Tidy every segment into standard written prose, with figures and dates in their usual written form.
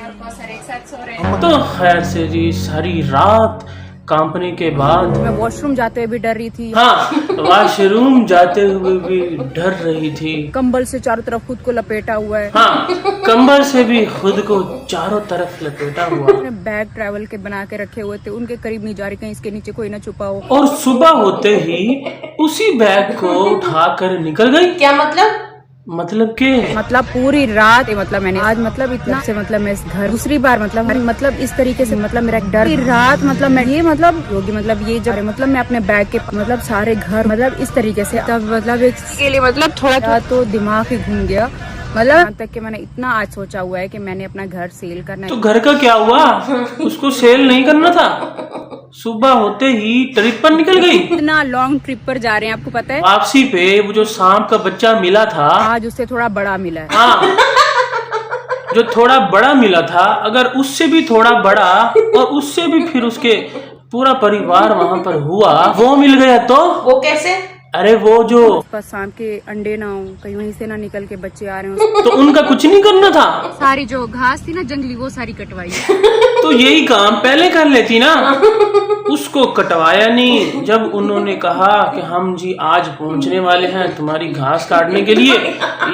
और कौसर एक साथ सो रहे हैं। तो खैर से जी सारी रात कांपने के बाद मैं वॉशरूम जाते हुए भी डर रही थी। हाँ वॉशरूम जाते हुए भी डर रही थी। कंबल से चारों तरफ खुद को लपेटा हुआ है। हाँ कंबल से भी खुद को चारों तरफ लपेटा हुआ। अपने बैग ट्रैवल के बना के रखे हुए थे, उनके करीब नहीं जा रही, कहीं इसके नीचे कोई ना छुपा हो। और सुबह होते ही उसी बैग को उठाकर निकल गई। क्या मतलब के मतलब पूरी रात मतलब मैंने आज मतलब इतना से मतलब मैं इस घर दूसरी बार मतलब इस तरीके से मतलब मेरा एक डर पूरी रात मतलब मैं ये मतलब होगी मतलब ये जब मतलब मैं अपने बैग के मतलब सारे घर मतलब इस तरीके से तब मतलब एक के लिए मतलब थोड़ा तो दिमाग ही घूम गया। मतलब यहाँ तक कि मैंने इतना आज सोचा हुआ है कि मैंने अपना घर सेल करना है। तो घर का क्या हुआ? उसको सेल नहीं करना था? सुबह होते ही ट्रिप पर निकल गई। इतना लॉन्ग ट्रिप पर जा रहे हैं, आपको पता है। वापसी पे वो जो सांप का बच्चा मिला था आज उससे थोड़ा बड़ा मिला है। हाँ जो थोड़ा बड़ा मिला था, अगर उससे भी थोड़ा बड़ा और उससे भी फिर उसके पूरा परिवार वहाँ पर हुआ, वो मिल गया तो वो कैसे? अरे वो जो बस सांप के अंडे ना हो, कहीं वहीं से ना निकल के बच्चे आ रहे हो। तो उनका कुछ नहीं करना था। सारी जो घास थी ना जंगली वो सारी कटवाई। तो यही काम पहले कर लेती ना, उसको कटवाया नहीं। जब उन्होंने कहा कि हम जी आज पहुंचने वाले हैं तुम्हारी घास काटने के लिए,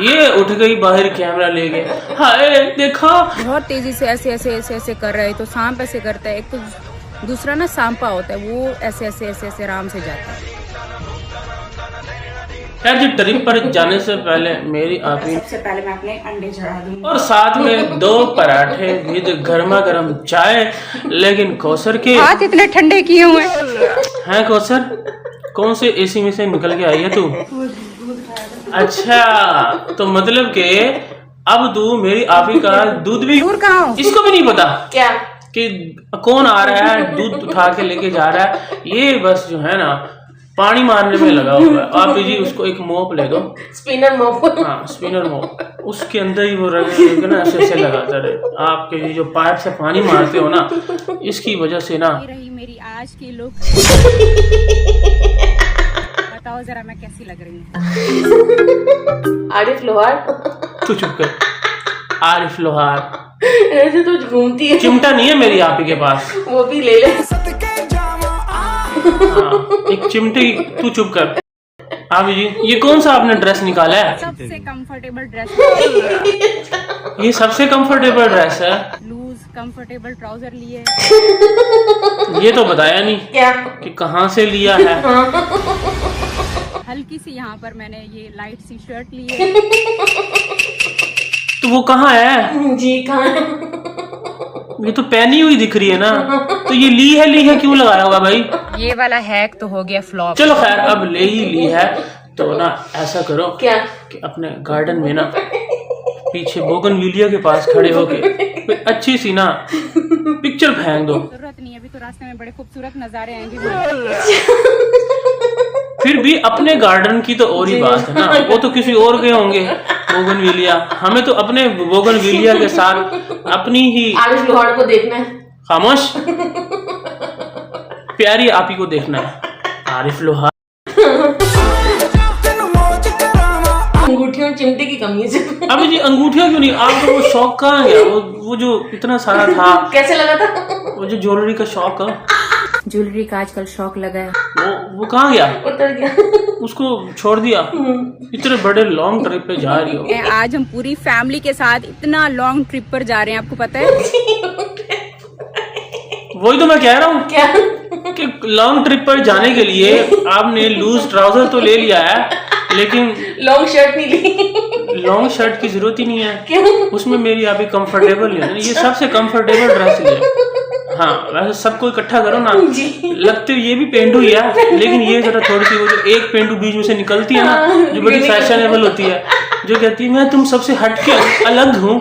ये उठ गई बाहर कैमरा ले गए। हाय देखा बहुत तेजी से ऐसे कर रहे हैं। तो सांप ऐसे करता है, एक तो दूसरा ना सांपा होता है, वो ऐसे आराम से जाता है। यार जी ट्रिप पर जाने से पहले मेरी आपी सबसे पहले मैं अपने अंडे चढ़ा दूंगी और साथ में 2 पराठे विद गर्मा गर्म चाय। लेकिन कौसर के हाथ इतने ठंडे किए हुए हैं। कौसर कौन से एसी में से निकल के आई है तू? अच्छा तो मतलब के अब तू मेरी आपी का दूध भी इसको भी नहीं पता क्या कि कौन आ रहा है दूध उठा के लेके जा रहा है। ये बस जो है ना पानी मारने में लगा हुआ है। आप जी उसको एक मोप ले दो, स्पिनर मोप। हाँ स्पिनर मोप, उसके अंदर ही वो रगड़ ना ऐसे लगाता रहे। आपके ये जो पाइप से पानी मारते हो ना, इसकी वजह से ना रही मेरी आज की लुक। बताओ जरा मैं कैसी लग रही हूँ। आरिफ लोहार। तू चुप कर। आरिफ लोहार ऐसे तो घूमती है। चिमटा नहीं है मेरी आपी के पास, वो भी ले ले। हाँ एक चिमटी। तू चुप कर। आप जी ये कौन सा आपने ड्रेस निकाला है? सबसे कंफर्टेबल ड्रेस, ये सबसे कंफर्टेबल ड्रेस है। लूज कंफर्टेबल ट्राउजर लिए। ये तो बताया नहीं क्या कि कहाँ से लिया है। हल्की सी यहाँ पर मैंने ये लाइट सी शर्ट ली है। तो वो कहाँ है? जी कहाँ? ये तो पहनी हुई दिख रही है ना, तो ये ली है क्यों लगाया होगा भाई? ये वाला हैक तो हो गया फ्लॉप। चलो खैर अब ले ही ली है तो ना ऐसा करो क्या कि अपने गार्डन में ना पीछे बोगनविलिया के पास खड़े होके कोई अच्छी सी ना पिक्चर फेंक दो। जरूरत नहीं, अभी तो रास्ते में बड़े खूबसूरत नजारे आएंगे। फिर भी अपने गार्डन की तो और ही बात है ना, वो तो किसी और के होंगे बोगनविलिया। हमें तो अपने बोगनविलिया के साथ अपनी ही आरिफ लोहार को देखना है। खामोश प्यारी आपी को देखना है। आरिफ लोहार अंगूठियों चिमटे की कमी है। अभी जी अंगूठिया क्यों नहीं? आपको वो शौक कहाँ गया? वो जो इतना सारा था, कैसे लगा था? वो जो ज्वेलरी का शौक है, ज्वेलरी का आजकल शौक लगा है। वो कहाँ गया? उतर गया। उसको छोड़ दिया? इतने बड़े लॉन्ग ट्रिप पे जा रही हो। आज हम पूरी फैमिली के साथ इतना लॉन्ग ट्रिप पर जा रहे हैं, आपको पता है। वही तो मैं कह रहा हूँ क्या कि लॉन्ग ट्रिप पर जाने के लिए आपने लूज ट्राउजर तो ले लिया है, लेकिन लॉन्ग शर्ट नहीं ली। लॉन्ग शर्ट की जरूरत ही नहीं है। क्यों? उसमें मेरी अभी कंफर्टेबल नहीं है। ये सबसे कंफर्टेबल ड्रेस है। हाँ वैसे सबको इकट्ठा करो ना, लगते ये भी पेंडू ही है, लेकिन ये जरा थोड़ी सी वो जो एक पेंडू बीच में से निकलती है ना, जो बड़ी फैशनेबल होती है, जो कहती है मैं तुम सबसे हट के अलग हूँ,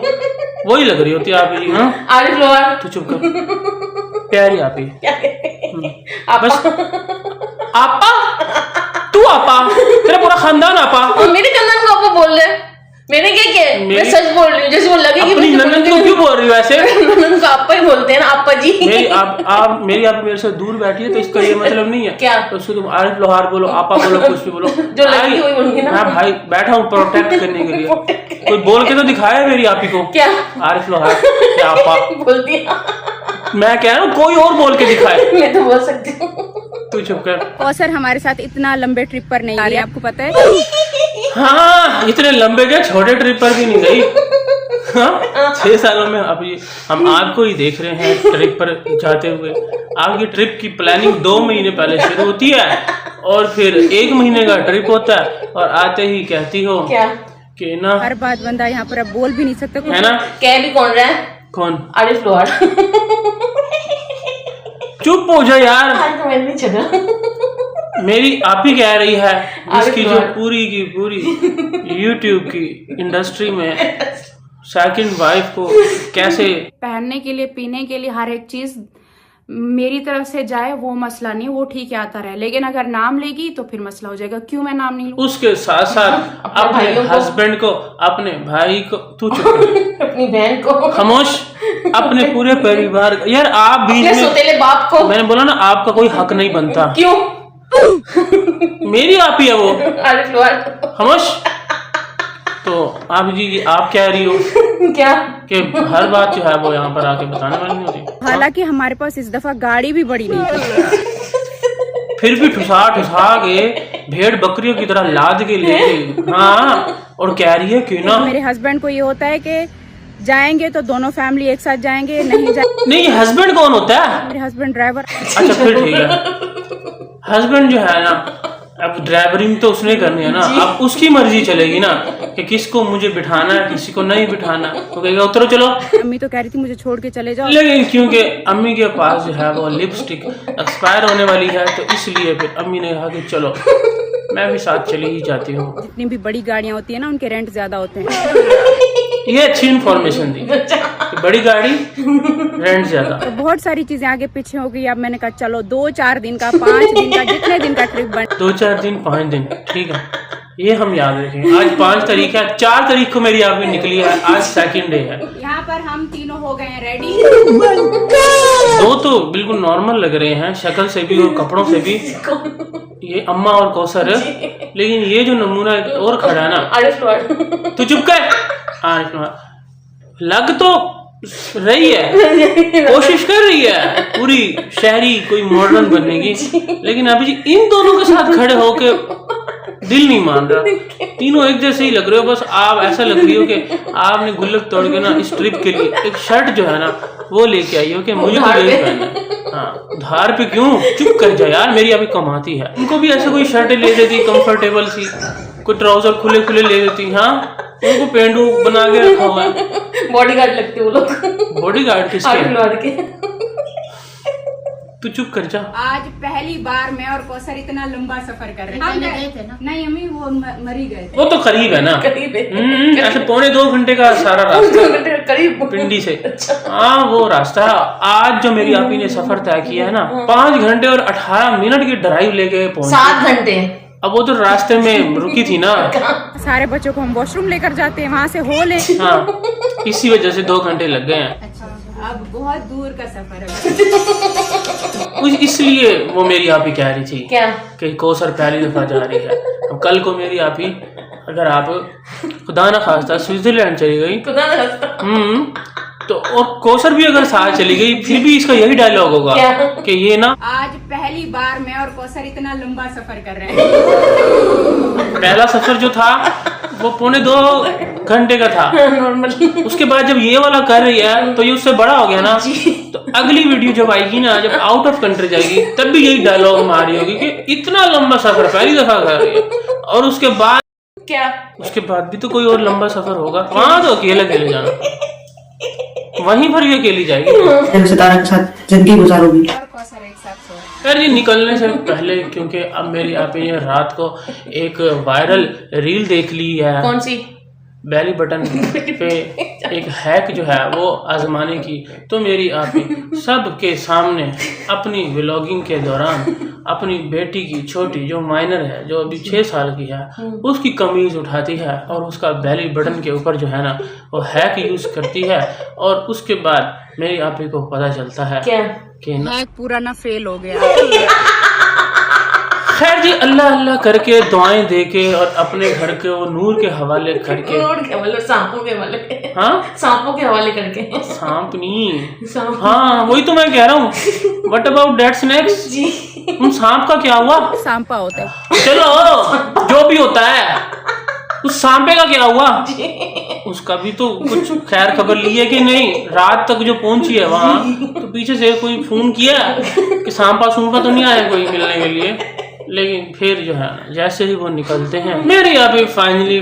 वही लग रही होती है आप ही। हाँ आरिफ लोहार तो चुप कर प्यारी आप ही। बस आपा, तू आपा, तेरा पूरा खानदान आपा। और मेरे खानदान को आपको बोल रहे हैं। मैंने क्या किया? मैं सच बोल रही हूँ, जैसे वो लगे कि अपनी ननद को क्यों बोल रही हो ऐसे? ननद को आपा ही बोलते हैं ना, आपा जी। मेरी आप मेरे से दूर बैठी है तो इसका ये मतलब नहीं है क्या? तो उसको तुम आरिफ लोहार बोलो, आपा बोलो, कुछ भी बोलो, जो लगी वही बोलूंगी ना। मैं भाई बैठा हूँ प्रोटेक्ट करने के लिए। कोई बोल के तो दिखाया मेरी आपी को। क्या? आरिफ लोहार क्या आपा बोल दिया। मैं कह रहा हूँ कोई और बोल के दिखाए। मैं तो बोल सकती हूँ। तू चुप कर। कौसर हमारे साथ इतना लंबे ट्रिप पर नहीं गई, आपको पता है। हाँ इतने लंबे क्या, छोटे ट्रिप पर भी नहीं गई। हाँ 6 सालों में अभी हम आपको ही देख रहे हैं ट्रिप पर जाते हुए। आपकी ट्रिप की प्लानिंग 2 महीने पहले शुरू होती है और फिर 1 महीने का ट्रिप होता है और आते ही कहती हो क्या? कि ना हर बात बंदा यहाँ पर अब बोल भी नहीं सकता कुछ। है ना। कह भी कौन रहा है? कौन? आरिफ लोहार। चुप हो जा यार। आज तो मैं नहीं चला। मेरी आप ही कह रही है जिसकी जो लोहार। पूरी की पूरी यूट्यूब की इंडस्ट्री में सेकंड वाइफ को कैसे पहनने के लिए, पीने के लिए हर एक चीज मेरी तरफ से जाए वो मसला नहीं, वो ठीक है आता रहे, लेकिन अगर नाम लेगी तो फिर मसला हो जाएगा। क्यों मैं नाम नहीं लूं? उसके साथ साथ अपने भाइयों को। हस्बैंड को, अपने भाई को, तू चुप कर। अपनी बहन को, खामोश, अपने पूरे परिवार को। यार आप बीच अपने में, सौतेले बाप को। मैंने बोला ना आपका कोई हक नहीं बनता। क्यों? मेरी आप ही है वो। आरिफ लोहार। खामोश। तो आप जी आप कह रही हो क्या? कि हर बात जो है वो यहाँ पर आके बताने वाली नहीं होती। हालांकि हमारे पास इस दफा गाड़ी भी बड़ी नहीं थी। फिर भी ठुसा ठुसा के भेड़ बकरियों की तरह लाद के ले गई। हाँ और कह रही है कि ना मेरे हस्बैंड को ये होता है कि जाएंगे तो दोनों फैमिली एक साथ जाएंगे, नहीं जाए। नहीं हस्बैंड कौन होता है? मेरे हस्बैंड ड्राइवर। अच्छा फिर ठीक है। हस्बैंड जो है ना, अब ड्राइवरिंग तो उसने करनी है ना, अब उसकी मर्जी चलेगी ना कि किसको मुझे बिठाना है, किसी को नहीं बिठाना। तो कहेगा उतरो चलो। अम्मी तो कह रही थी मुझे छोड़ के चले जाओ, लेकिन क्योंकि अम्मी के पास जो है वो लिपस्टिक एक्सपायर होने वाली है तो इसलिए फिर अम्मी ने कहा कि चलो मैं भी साथ चली ही जाती हूँ। जितनी भी बड़ी गाड़ियां होती है ना उनके रेंट ज्यादा होते हैं। ये अच्छी इन्फॉर्मेशन दी कि बड़ी गाड़ी रेंट ज्यादा। तो बहुत सारी चीजें आगे पीछे हो गई। अब मैंने कहा चलो 2-4 दिन का, 5 दिन का, जितने दिन का ट्रिप बन। 2-4 दिन 5 दिन ठीक है, ये हम याद रखेंगे। आज 5 तारीख है, 4 तारीख को मेरी आप निकली है, आज सेकंड डे है। यहाँ पर हम तीनों हो गए हैं रेडी। 2 तो बिल्कुल नॉर्मल लग रहे हैं शक्ल से भी और कपड़ों से भी, ये अम्मा और कौसर है। लेकिन ये जो नमूना और खड़ा है ना, आरिफ लोहार। तू चुप कर। लग तो रही है, कोशिश कर रही है पूरी शहरी कोई मॉडर्न बनने की, लेकिन अभी जी इन दोनों के साथ खड़े होके दिल नहीं मान रहा। तीनों एक जैसे ही लग रहे हो, बस आप ऐसा लग रही हो कि आपने गुल्लक तोड़ के ना इस ट्रिप के लिए एक शर्ट जो है ना वो लेके आई हो कि मुझे तो यही पहनना है। हाँ धार पे क्यों? चुप कर जा यार, मेरी अभी कमाती है। उनको भी ऐसे कोई शर्ट ले देती कंफर्टेबल सी, कोई ट्राउजर खुले खुले ले देती। हाँ उनको पेंडू बना के रखा हुआ है। बॉडीगार्ड लगते वो लोग। बॉडीगार्ड आरिफ किसके? लोहार के। तू चुप कर जा। आज पहली बार मैं और कौसर इतना लंबा सफर कर रहे हैं। गए थे ना? नहीं अम्मी वो मरी गए थे। वो तो करीब है ना, करीब है। ऐसे 1.25 घंटे का सारा रास्ता करीब पिंडी से। हाँ वो रास्ता है। आज जो मेरी आपी ने सफर तय किया है ना, 5 घंटे और 18 मिनट की ड्राइव लेके पहुंची। 7 घंटे। अब वो तो रास्ते में रुकी थी ना। सारे बच्चों को हम वॉशरूम लेकर जाते हैं, वहाँ से हो ले। हाँ इसी वजह से 2 घंटे लग गए हैं। अब बहुत दूर का सफर है। इसलिए वो मेरी आपी कह रही थी क्या? कि कौसर पहली दफा जा रही है। अब कल को मेरी आपी अगर आप खुदा ना खास्ता स्विट्जरलैंड चली गई खुदा ना खास्ता। तो और कौसर भी अगर साथ चली गई फिर भी इसका यही डायलॉग होगा क्या? कि ये ना आज पहली बार मैं और कौसर इतना लंबा सफर कर रहे हैं। पहला सफर जो था वो 1.25 घंटे का था। नॉर्मल। उसके बाद जब ये वाला कर रही है तो ये उससे बड़ा हो गया ना। तो अगली वीडियो जब आएगी ना, जब आउट ऑफ कंट्री जाएगी, तब भी यही डायलॉग मारी होगी कि इतना लंबा सफर पहली दफा कर रही है। और उसके बाद क्या? उसके बाद भी तो कोई और लंबा सफर होगा, वहां तो अकेले अकेले जाना, वहीं पर भी अकेली जाएगी। सितारा के साथ जिंदगी गुजारोगी। और कौसर एक साथ सो रहे हैं। यार ये निकलने से पहले, क्योंकि अब मेरी आपी ने रात को एक वायरल रील देख ली है, कौन सी? बेली बटन पे एक हैक जो है वो आजमाने की। तो मेरी आपी सबके सामने अपनी व्लॉगिंग के दौरान अपनी बेटी की छोटी जो माइनर है, जो अभी 6 साल की है, उसकी कमीज उठाती है और उसका बेली बटन के ऊपर जो है ना वो हैक यूज करती है। और उसके बाद मेरी आपी को पता चलता है क्या कि हैक पूरा ना फेल हो गया। खैर जी, अल्लाह अल्लाह करके दुआएं देके और अपने घर के वो नूर के हवाले करके, रोड के हवाले, सांपों के हवाले, हाँ सांपों के हवाले करके। सांप नहीं, सांप, हाँ वही तो मैं कह रहा हूँ। What about that snakes? जी उन सांप का क्या हुआ? सांपा होता है। चलो जो भी होता है, उस सांपे का क्या हुआ? उसका भी तो कुछ खैर खबर ली है कि नहीं? रात तक जो पहुंची है वहां, तो पीछे से कोई फोन किया कि सांपा सूंपा तो नहीं आया कोई मिलने के लिए? लेकिन फिर जो है ना, जैसे ही वो निकलते हैं, मेरी अभी फाइनली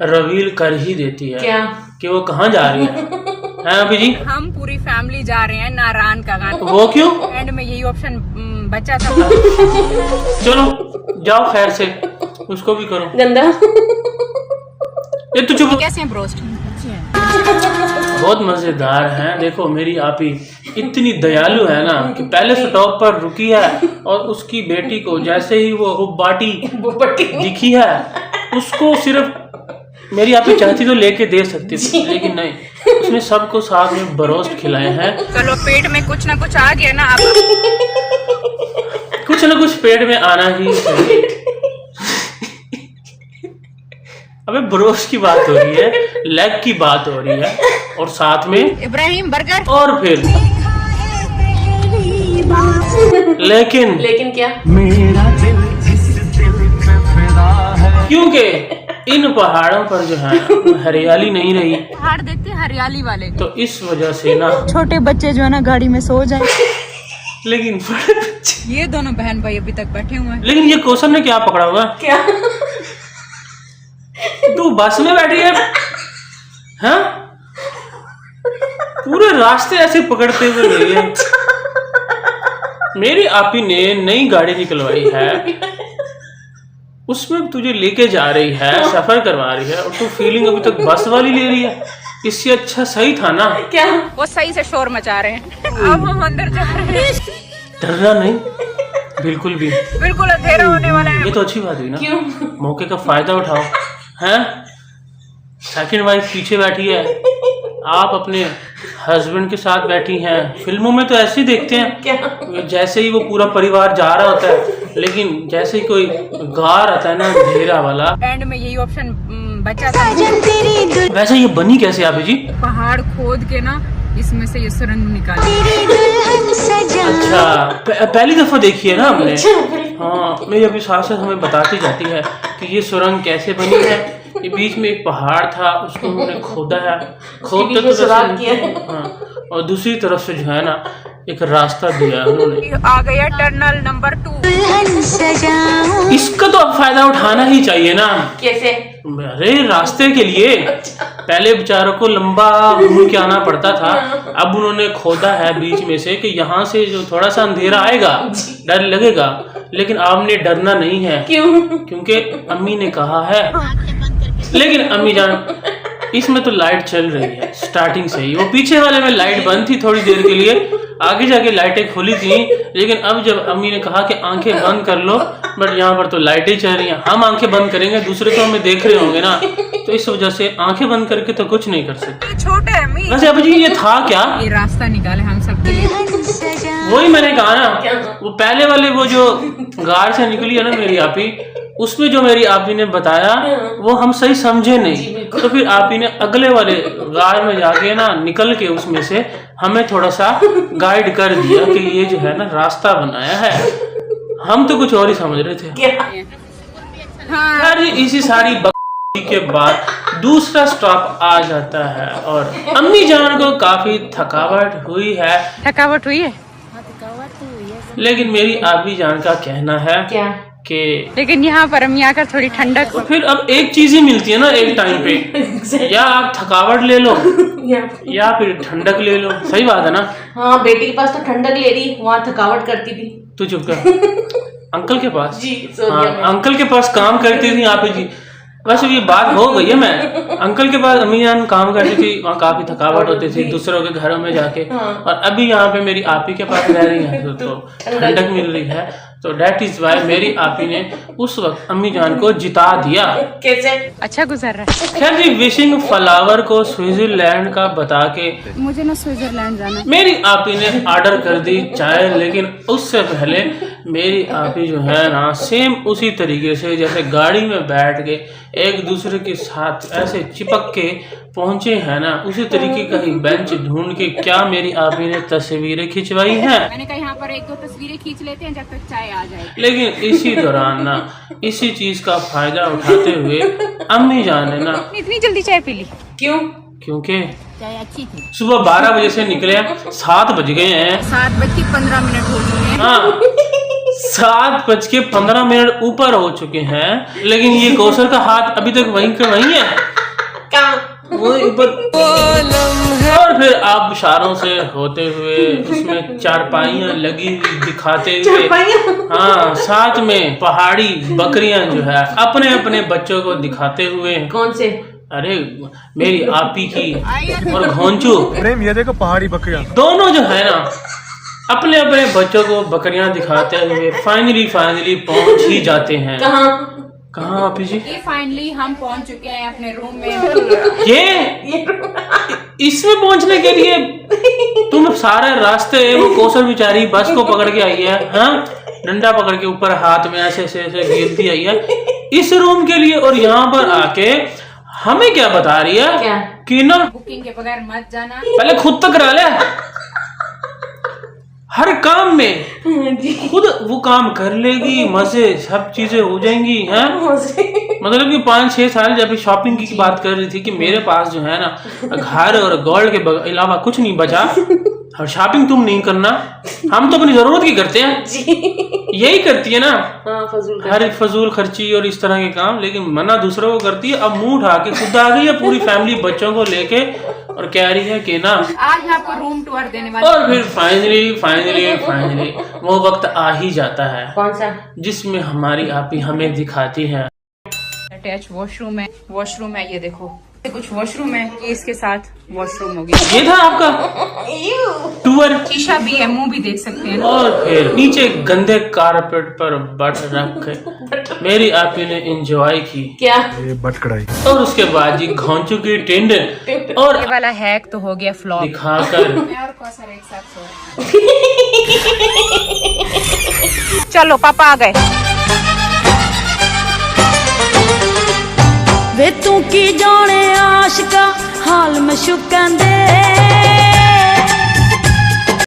रिवील कर ही देती है क्या कि वो कहाँ जा रही है अभी जी? हम पूरी फैमिली जा रहे हैं नारायण का गाना। वो क्यों? एंड में यही ऑप्शन बचा था। चलो जाओ खैर से, उसको भी करो। गंदा। ये तो चुप। कैसे हैं ब्रोस्ट? बहुत मजेदार हैं। देखो मेरी आपी इतनी दयालु है ना कि पहले स्टॉप पर रुकी है और उसकी बेटी को जैसे ही वो बाटी दिखी है, उसको सिर्फ मेरी आपी चाहती तो लेके दे सकती थी, लेकिन नहीं, उसने सबको साथ में बरोस्ट खिलाए हैं। चलो पेट में कुछ ना कुछ आ गया ना आप। कुछ ना कुछ पेट में आना ही चाहिए। अबे ब्रोस्ट की बात हो रही है, लेग की बात हो रही है, और साथ में इब्राहिम बर्गर। और फिर लेकिन क्या? क्योंकि इन पहाड़ों पर जो है हरियाली नहीं रही, पहाड़ देखते हैं हरियाली वाले, तो इस वजह से ना छोटे बच्चे जो है ना गाड़ी में सो जाए। लेकिन ये दोनों बहन भाई अभी तक बैठे हुए हैं। लेकिन ये क्वेश्चन ने क्या पकड़ा हुआ? क्या? तू बस में बैठी है, हाँ? पूरे रास्ते ऐसे पकड़ते हुए गई है। मेरी आपी ने नई गाड़ी निकलवाई है, उसमें तुझे लेके जा रही है, सफर करवा रही है, और तू फीलिंग अभी तक बस वाली ले रही है। इससे अच्छा सही था ना। क्या? वो सही से शोर मचा रहे हैं। अब हम अंदर जा रहे हैं। डरना नहीं, बिल्कुल भी। बिल्कुल अंधेरा होने वाला है। ये तो अच्छी बात हुई ना। क्यों? मौके का फायदा उठाओ, हैं? सेकंड वाइफ पीछे बैठी है, आप अपने हस्बैंड के साथ बैठी हैं। फिल्मों में तो ऐसे ही देखते हैं, क्या? जैसे ही वो पूरा परिवार जा रहा होता है, लेकिन जैसे ही कोई गार आता है ना अंधेरा वाला, एंड में यही ऑप्शन बचा था। वैसे ये बनी कैसे आप जी? पहाड़ खोद के ना इसमें से ये सुरंग निकाली। अच्छा, पहली दफा देखी है ना हमने। हाँ, मेरी अभी सास हमें बताती जाती है कि ये सुरंग कैसे बनी है। ये बीच में एक पहाड़ था, उसको उन्होंने खोदा है, खोदते तो सुराख किया है। हाँ, और दूसरी तरफ से जो है ना एक रास्ता दिया उन्होंने। आ गया टनल नंबर 2। इसका तो अब फायदा उठाना ही चाहिए ना। कैसे? अरे रास्ते के लिए पहले बेचारों को लंबा घूम के आना पड़ता था, अब उन्होंने खोदा है बीच में से कि यहाँ से जो थोड़ा सा अंधेरा आएगा डर लगेगा, लेकिन आपने डरना नहीं है। क्यों? क्योंकि अम्मी ने कहा है। लेकिन अम्मी जान, इसमें तो लाइट चल रही है स्टार्टिंग से ही। वो पीछे वाले में लाइट बंद थी थोड़ी देर के लिए, आगे जाके लाइटें खुली थी, लेकिन अब जब अम्मी ने कहा कि आंखें बंद कर लो, बट यहाँ पर तो लाइटें चल रही हैं। हम आंखें बंद करेंगे, दूसरे तो हमें देख रहे होंगे ना, तो इस वजह से आंखें बंद करके तो कुछ नहीं कर सकते। छोटे अम्मी, वैसे अब जी ये था क्या? ये रास्ता निकाले हम सब के लिए। वही मैंने कहा ना, वो पहले वाले वो जो गार से निकली है ना मेरी आपी, उसमें जो मेरी आपी ने बताया वो हम सही समझे नहीं, तो फिर आपी ने अगले वाले गार में जाके ना निकल के उसमें से हमें थोड़ा सा गाइड कर दिया कि ये जो है ना रास्ता बनाया है। हम तो कुछ और ही समझ रहे थे। हाँ। यार इसी सारी बकवास के बाद दूसरा स्टॉप आ जाता है और अम्मी जान को काफी थकावट हुई है। थकावट हुई है, लेकिन मेरी आपी जान का कहना है क्या? कि लेकिन यहाँ पर अम्मी आकर थोड़ी ठंडक। तो फिर अब एक चीज ही मिलती है ना एक टाइम पे, या आप थकावट ले लो या फिर ठंडक ले लो। सही बात है ना? हाँ, बेटी के पास तो ठंडक ले रही, वहाँ थकावट करती थी। तू चुप कर। अंकल के पास? जी, हाँ, अंकल के पास काम करती थी आप जी। वैसे ये बात हो गई है, मैं अंकल के पास अम्मी जान काम करती थी, वहाँ काफी थकावट होती थी दूसरों के घरों में जाके। हाँ। और अभी यहाँ पे मेरी आपी के पास रह रही है तो ठंडक मिल रही है। तो दैट इज वाई मेरी आपी ने उस वक्त अम्मी जान को जिता दिया। कैसे? अच्छा गुजर रहा है। खैर जी, विशिंग फ्लावर को स्विट्जरलैंड का बता के मुझे ना स्विट्जरलैंड जाना है। मेरी आपी ने ऑर्डर कर दी चाय, लेकिन उससे पहले मेरी आपी जो है ना सेम उसी तरीके से जैसे गाड़ी में बैठ के एक दूसरे के साथ ऐसे चिपक के पहुंचे हैं ना, उसी तरीके का ही बेंच ढूंढ के क्या मेरी आपी ने तस्वीरें खिंचवाई हैं। मैंने कहा यहाँ पर 1-2 तस्वीरें खींच लेते हैं जब तक चाय आ जाए। लेकिन इसी दौरान ना इसी चीज का फायदा उठाते हुए अम्मी जान ने ना इतनी जल्दी चाय पी ली क्यों? क्योंकि चाय अच्छी थी। सुबह 12 बजे से निकले, 7 बज गए हैं। 7:15 हो चुके हैं। हाँ, 7:15 ऊपर हो चुके हैं, लेकिन ये कौसर का हाथ अभी तक वहीं के वहीं है, कहाँ? वहीं ऊपर। और फिर आप इशारों से होते हुए उसमें चारपाइयाँ लगी हुई दिखाते हुए, हाँ, साथ में पहाड़ी बकरियां जो है अपने अपने बच्चों को दिखाते हुए। कौन से? अरे मेरी आपी की और घोंचू प्रेम, ये देखो पहाड़ी बकरियां। दोनों जो है ना अपने अपने बच्चों को बकरियां दिखाते हुए फाइनली पहुंच ही जाते हैं। कहाँ आपी जी? ये फाइनली हम पहुंच चुके हैं अपने रूम में। ये इसमें पहुंचने के लिए तुम सारे रास्ते, वो कौसर बेचारी बस को पकड़ के आई है, हाँ, डंडा पकड़ के ऊपर हाथ में ऐसे गिरती आई है इस रूम के लिए, और यहाँ पर आके हमें क्या बता रही है क्या? कि ना बुकिंग के बगैर मत जाना, पहले खुद तक करा ले, हर काम में खुद वो काम कर लेगी, मजे सब चीजें हो जाएंगी, हैं? मतलब कि 5-6 साल जब शॉपिंग की बात कर रही थी कि मेरे पास जो है ना घर और गोल्ड के अलावा कुछ नहीं बचा, और शॉपिंग तुम नहीं करना, हम तो अपनी जरूरत की करते हैं, यही करती है ना, हर फजूल खर्ची और इस तरह के काम, लेकिन मना दूसरों को करती है। अब मुंह उठा के खुद आ गई है पूरी फैमिली बच्चों को लेके और कह रही है कि ना आज मैं आपको रूम टूर देने वाली। और फिर फाइनली वो वक्त आ ही जाता है, कौन सा? जिसमें हमारी आपी हमें दिखाती है अटैच वॉशरूम है, ये देखो, ये कुछ वॉशरूम है, ये इसके साथ वॉशरूम हो गया। ये था आपका टूर। शीशा भी है, मुंह भी देख सकते हैं। और फिर नीचे गंदे कारपेट पर बट रख के मेरी आपी ने एंजॉय की, क्या? ये बट कढ़ाई। और उसके बाद जी घोंचू की टेंड और ये वाला हैक तो हो गया फ्लॉप। दिखाकर मैं और कौसर एक साथ सो चलो पापा आ गए। वे तू की जाने आशिका हाल में शुकंदे